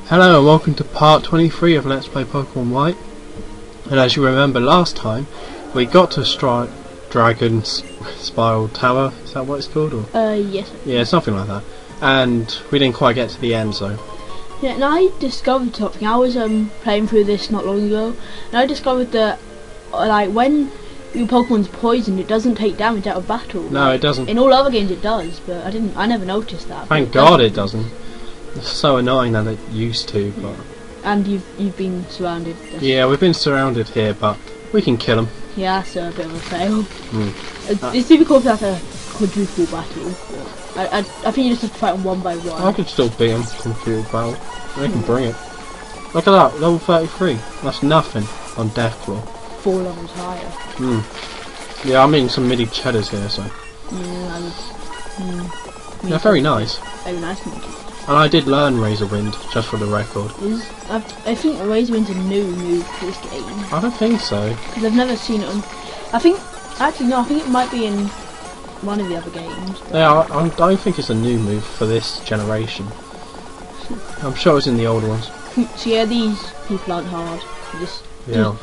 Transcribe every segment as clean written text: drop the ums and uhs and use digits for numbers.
Hello and welcome to part 23 of Let's Play Pokemon White. And as you remember last time, we got to Dragon's Spiral Tower. Is that what it's called? Or? Yes. Yeah, something like that. And we didn't quite get to the end zone. Yeah, and I discovered something. I was playing through this not long ago, and I discovered that when your Pokemon's poisoned, it doesn't take damage out of battle. No, it doesn't. In all other games, it does, but I never noticed that. Thank God it doesn't. It's so annoying that it used to, but. And you've been surrounded. Yeah, we've been surrounded here, but we can kill them. Yeah, that's a bit of a fail. It's difficult to have a quadruple battle. I think you just have to fight them one by one. I could still beat them from field battle. They can bring it. Look at that, level 33. That's nothing on Deathclaw. 4 levels higher. Yeah, I'm eating some midi cheddars here, so. They're very nice. Very nice, monkey. And I did learn Razor Wind, just for the record. I think Razor Wind's a new move for this game. I don't think so. Because I've never seen it on... I think it might be in one of the other games. Yeah, I don't think it's a new move for this generation. I'm sure it's in the older ones. So yeah, these people aren't hard. Yeah.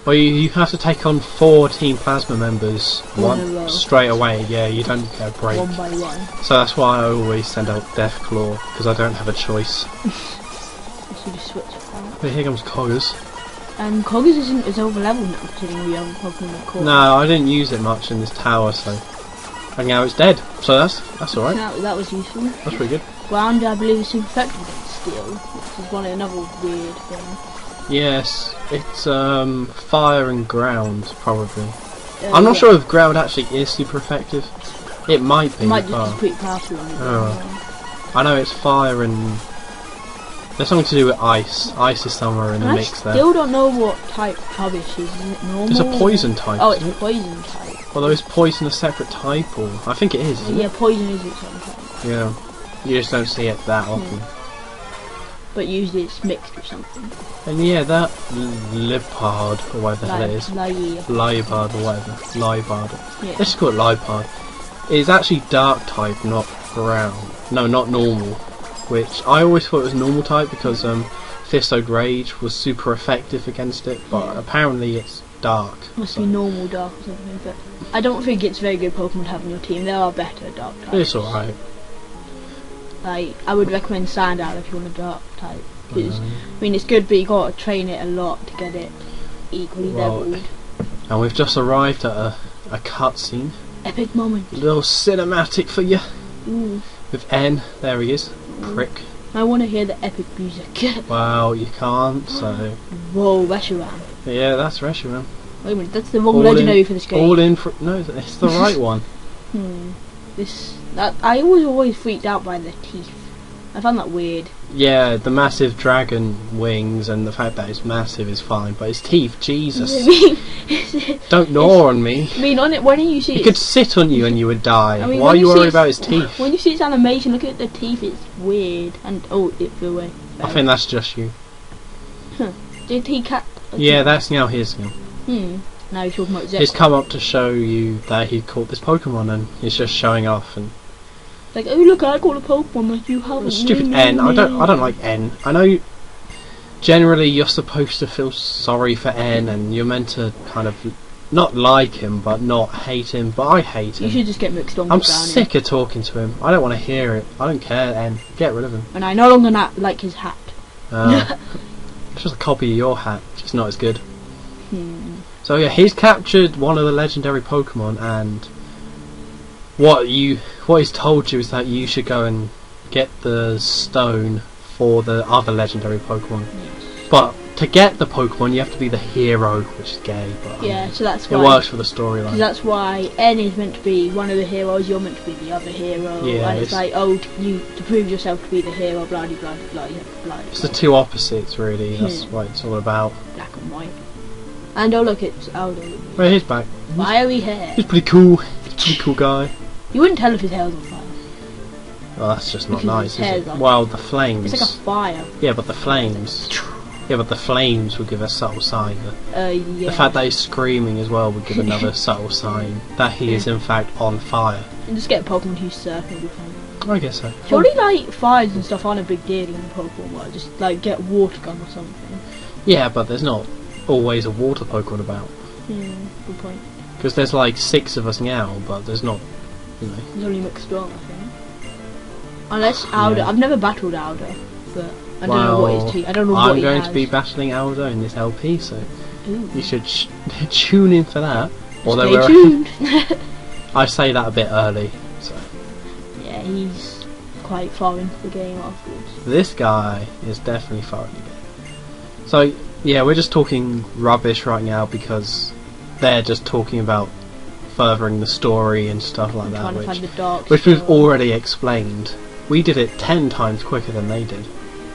Well, you have to take on 4 Team Plasma members straight away. Yeah, you don't get a break. One by one. So that's why I always send out Deathclaw, because I don't have a choice. So you just switch out. But here comes Coggers. And Coggers is over level now, considering we have a Pokemon called. No, I didn't use it much in this tower, so. And now it's dead. So that's alright. That was useful. That's pretty good. Ground, I believe, is super effective against Steel, which is another weird thing. Yes, it's fire and ground probably. I'm not sure if ground actually is super effective. It might be. It might just be pretty powerful. I know it's fire and there's something to do with ice. Ice is somewhere in the mix there. I still don't know what type Trubbish is. Is it normal? It's a poison type. Oh, it's poison type. Although is poison a separate type, or I think it is. Yeah, poison is its own type. Yeah, you just don't see it that often. But usually it's mixed with something. And yeah, that Liepard, or whatever the hell it is. Liepard, or whatever. Liepard. Yeah. Let's just call it Liepard. It's actually dark type, not ground. No, not normal. Which I always thought it was normal type because Thistode Rage was super effective against it, but apparently it's dark. Must be normal dark or something, but I don't think it's very good Pokemon to have on your team. There are better dark types. It's alright. I would recommend Sandow if you want a dark type. Because, I mean, it's good, but you got to train it a lot to get it equally leveled. And we've just arrived at a cutscene. Epic moment. A little cinematic for you. Ooh. With N, there he is. Prick. I want to hear the epic music. Well, you can't, so... Whoa, Reshiram. Yeah, that's Reshiram. Wait a minute, that's the wrong legendary for this game. All in for... No, it's the right one. I was always freaked out by the teeth. I found that weird. Yeah, the massive dragon wings and the fact that it's massive is fine, but his teeth, Jesus. Don't gnaw on me. I mean, when you see he could sit on you and you would die. I mean, why are you worried about his teeth? When you see its animation, look at the teeth, it's weird. And, it flew away. I think that's just you. Did he cat... Yeah, that's now his now. Now he's talking about Zephyr. He's come up to show you that he caught this Pokemon and he's just showing off and... Like, oh look, I caught a Pokemon that you haven't. Stupid N. I don't like N. I know generally you're supposed to feel sorry for N and you're meant to kind of not like him but not hate him, but I hate him. You should just get mixed on. I'm sick of talking to him. I don't want to hear it. I don't care, N. Get rid of him. And I no longer like his hat. It's just a copy of your hat, just not as good. So yeah, he's captured one of the legendary Pokemon and what he's told you is that you should go and get the stone for the other legendary Pokemon. Yes. But to get the Pokemon you have to be the hero, which is gay, but yeah, so that's why it works for the storyline. That's why N is meant to be one of the heroes, you're meant to be the other hero, yeah, and it's like, oh, to prove yourself to be the hero, blah blah blah blah blah. It's the two opposites really, that's what it's all about. Black and white. And oh look, it's Aldo. Well, he's back. Fiery hair. He's pretty cool. He's a pretty cool guy. You wouldn't tell if his hair was on fire. Well, that's just not nice, is it? On. Well, the flames. It's like a fire. Yeah, but the flames. Yeah, but the flames would give a subtle sign. Yeah. The fact that he's screaming as well would give another subtle sign that he is in fact on fire. And just get a Pokemon who's surfing with him. I guess so. Surely like fires and stuff aren't a big deal in Pokemon world. Just like get a water gun or something. Yeah, but there's not always a water Pokemon about. Good point. Because there's like 6 of us now, but there's not, you know. There's only McStorm, I think. Unless Alder. Yeah. I've never battled Alder, but I don't know what his team. I don't know what I'm he going has. to be battling Aldo in this LP, so Ooh. you should tune in for that. Although Stay tuned. I say that a bit early, so. Yeah, he's quite far into the game afterwards. This guy is definitely far in the game. So, yeah, we're just talking rubbish right now because they're just talking about furthering the story and stuff like that, Trying to find the dark which we've story. already explained. We did it 10 times quicker than they did.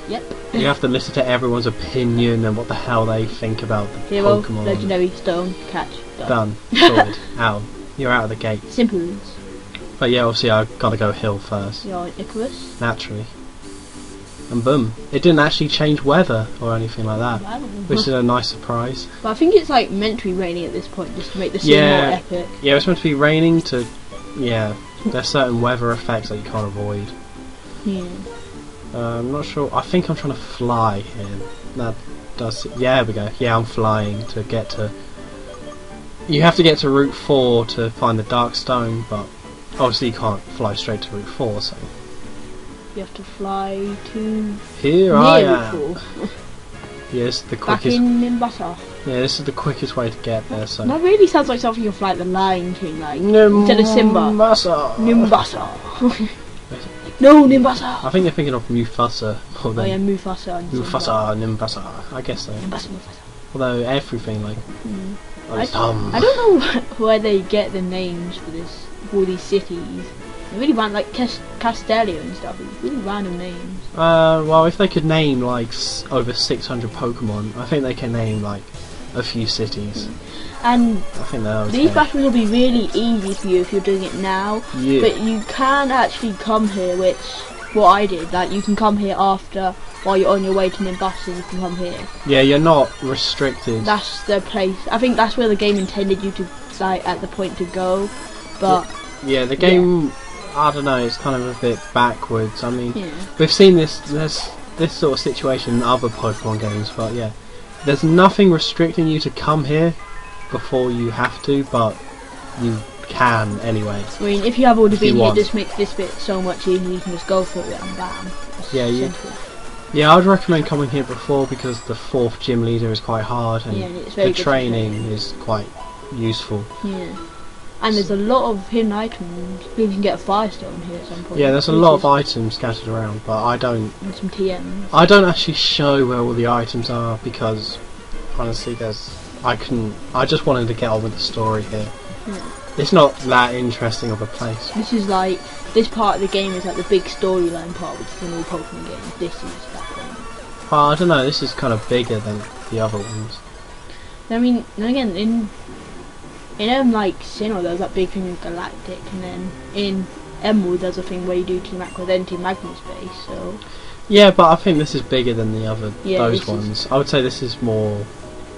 Yep. You have to listen to everyone's opinion and what the hell they think about the Hero, Pokemon. legendary, stone, catch. Done. Sorted. Out. You're out of the gate. Simple rules. But yeah, obviously I gotta go hill first. You're Icarus. Naturally. And boom. It didn't actually change weather or anything like that. I don't know. Which is a nice surprise. But I think it's like meant to be raining at this point, just to make the scene Yeah. more epic. Yeah, it's meant to be raining to... Yeah. There's certain weather effects that you can't avoid. Yeah. I'm not sure. I think I'm trying to fly here. That does... Yeah, there we go. Yeah, I'm flying to get to... You have to get to Route 4 to find the Dark Stone, but obviously you can't fly straight to Route 4, so... You have to fly to Here I near am. Route 4. Yeah, this is the Back quickest... in Nimbasa. Yeah, this is the quickest way to get there, so... That really sounds like something of like the Lion King, like instead of Simba. Nimbasa. Nimbasa. No, Nimbasa. I think they're thinking of Mufasa more Oh than yeah, Mufasa and Mufasa, Nimbasa. I guess so. Nimbasa, Mufasa. Although everything, like... Oh, it's dumb. I don't know where they get the names for this, for all these cities. They really random, like Castelia and stuff. It's really random names. Well, if they could name like over 600 Pokemon, I think they can name like a few cities. And I think they're okay. these battles will be really easy for you if you're doing it now. Yeah. But you can actually come here, which what I did. Like you can come here after, while you're on your way to Nimbasa, you can come here. Yeah, you're not restricted. That's the place. I think that's where the game intended you to, like, at the point to go. But Yeah, the game. I don't know. It's kind of a bit backwards. I mean, yeah. we've seen this sort of situation in other Pokemon games, but yeah, there's nothing restricting you to come here before you have to, but you can anyway. I mean, if you have already If you been here, want. this makes this bit so much easier. You can just go for it and bam. It's Yeah, you- simple. Yeah, I'd recommend coming here before because the 4th gym leader is quite hard and Yeah, and it's very the good to training train. is quite useful. Yeah. And there's a lot of hidden items. You can get a Firestone here at some point. Yeah, there's a This lot of is- items scattered around, but I don't and some TMs. actually show where all the items are because honestly I just wanted to get on with the story here. Yeah. It's not that interesting of a place. This is like, this part of the game is like the big storyline part, which is in all Pokemon games. This is that point. Well, I don't know, this is kind of bigger than the other ones. I mean, then again, in like Sinnoh, there's that big thing with Galactic, and then in Emerald, there's a thing where you do Team Aqua, then Team Magnuspace. So Yeah, but I think this is bigger than the other Yeah, those this is- ones. I would say this is more,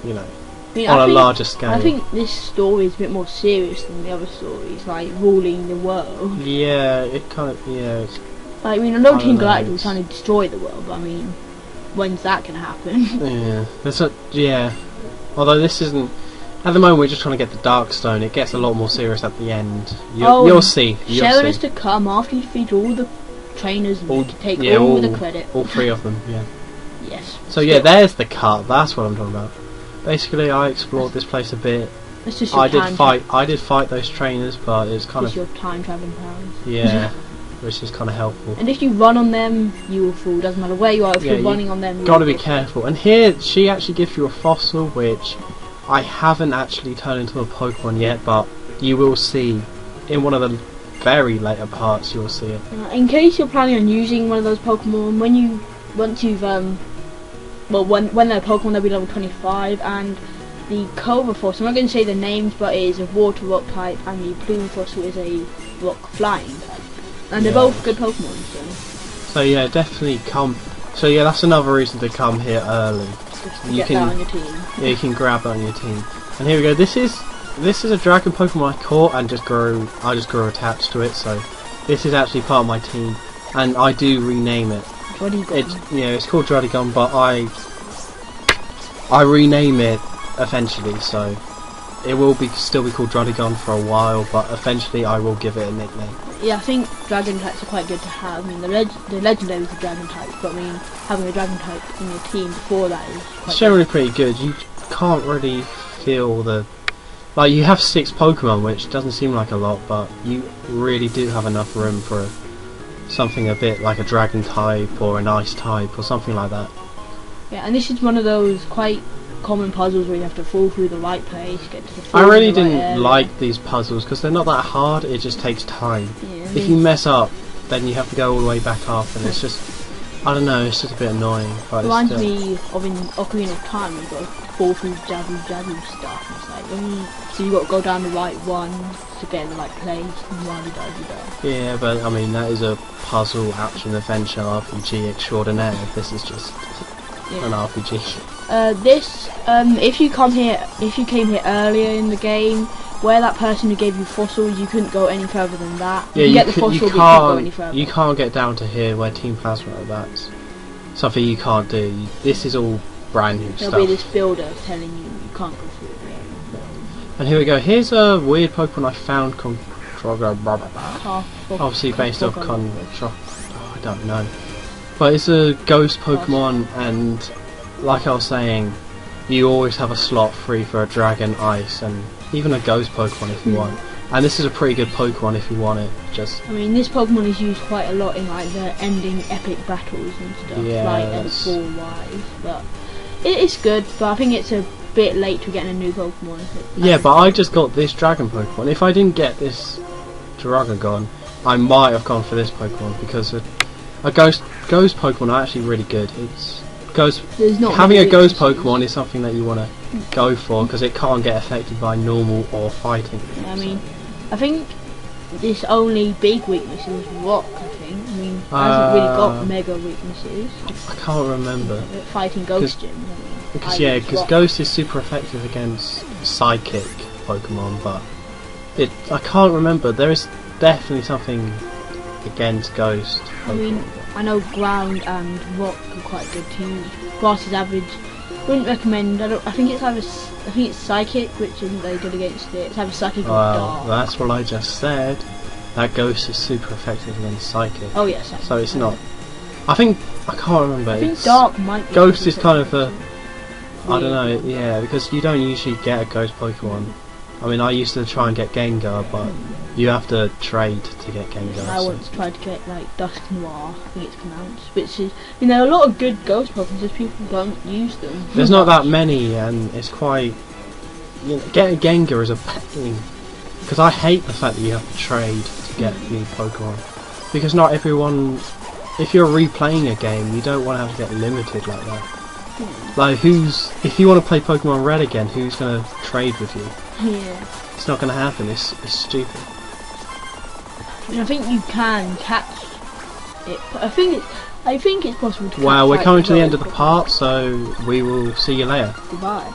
you know, I mean, on I a think, larger scale. I think this story is a bit more serious than the other stories, like ruling the world. Yeah, it kind of it's Like, I mean, I know I Team don't know, Galactic was it's- trying to destroy the world, but I mean, when's that gonna happen? yeah. There's a yeah. Although this isn't at the moment, we're just trying to get the Dark Stone. It gets a lot more serious at the end. You'll see. You'll Sharon see. is to come after you defeat all the trainers and All- you can take yeah, all all- the credit. All 3 of them. Yeah. Yes. So yeah, there's the cut. That's what I'm talking about. Basically, I explored this place a bit. It's just your I did time fight those trainers, but it's kind It's of your time traveling powers. yeah, which is kind of helpful. And if you run on them, you will fall. Doesn't matter where you are. If Yeah, you're you running on them, you Got to will be fall. careful. And here, she actually gives you a fossil, which I haven't actually turned into a Pokemon yet, but you will see in one of the very later parts. You'll see it. In case you're planning on using one of those Pokemon, once you've when they're Pokemon, they'll be level 25, and the Cobra Fossil, I'm not going to say the names, but it is a water rock type, and the Plume Fossil is a rock flying type. And they're Yeah. both good Pokemon, so So yeah, definitely come. So yeah, that's another reason to come here early. just to You get can- that on your team. Yeah, you can grab that on your team. And here we go. This is a dragon Pokemon I caught and I just grew attached to it. So This is actually part of my team, and I do rename it. Druddigon. It's called Druddigon, but I rename it eventually, so it will still be called Druddigon for a while, but eventually I will give it a nickname. Yeah, I think dragon types are quite good to have. I mean, the legendary is a dragon type, but I mean, having a dragon type in your team before that is quite It's generally pretty good. You can't really feel the... Like, you have 6 Pokemon, which doesn't seem like a lot, but you really do have enough room for something a bit like a dragon type or an ice type or something like that. Yeah, and this is one of those quite common puzzles where you have to fall through the right place, get to the I really right didn't area. like these puzzles because they're not that hard, it just takes time. Yeah, If you mess up, then you have to go all the way back up, and it's just, I don't know, it's just a bit annoying. But reminds it's still... me of in Ocarina of Time, you've got to fall through Jabu stuff. It's like, so you've got to go down the right one to get in the right place, and da. Yeah, but I mean, that is a puzzle, action, adventure, RPG extraordinaire. This is just an RPG. If you came here earlier in the game, where that person who gave you fossils, you couldn't go any further than that. Yeah, you get the fossil, but you couldn't go any further. You can't get down to here where Team Plasma are. That's something you can't do. This is all brand new stuff. There'll be this builder telling you can't go through it. And here we go. Here's a weird Pokemon I found called obviously based off I don't know. But it's a ghost Pokemon, and like I was saying, you always have a slot free for a Dragon, Ice, and even a Ghost Pokemon if you want. And this is a pretty good Pokemon if you want it. I mean, this Pokemon is used quite a lot in like the ending epic battles and stuff, like L4 wise. But it's good, but I think it's a bit late to getting a new Pokemon. Yeah, but I just got this Dragon Pokemon. If I didn't get this Druddigon, I might have gone for this Pokemon, because a Ghost Pokemon are actually really good. Having a Ghost Pokemon is something that you want to go for, because it can't get affected by normal or fighting. I mean, I think this only big weakness is Rock, I think. I mean, it hasn't really got mega weaknesses. I can't remember. Fighting Ghost Gyms, because Ghost is super effective against Psychic Pokemon, but I can't remember. There is definitely something against Ghost Pokemon. I mean, I know Ground and Rock are quite good to use. Grass is average. Wouldn't recommend. I think it's Psychic, which isn't very good against it. It's either Psychic or Dark. That's what I just said. That Ghost is super effective against Psychic. Oh yes. So it's not. I can't remember. I think Dark might be. Ghost is kind of a. I don't know. Yeah, because you don't usually get a Ghost Pokemon. I mean, I used to try and get Gengar, but you have to trade to get Gengar. I once tried to get like Dusk Noir, I think it's pronounced, which is, there are a lot of good Ghost Pokemon, just people don't use them. There's not that many, and it's quite... getting a Gengar is a pain, because I hate the fact that you have to trade to get new Pokemon. Because not everyone... If you're replaying a game, you don't want to have to get limited like that. Like, if you want to play Pokemon Red again, who's going to trade with you? Yeah. It's not going to happen, it's stupid. I think you can catch it. I think it's possible to catch. Wow, we're coming to the end of the part, so we will see you later. Goodbye.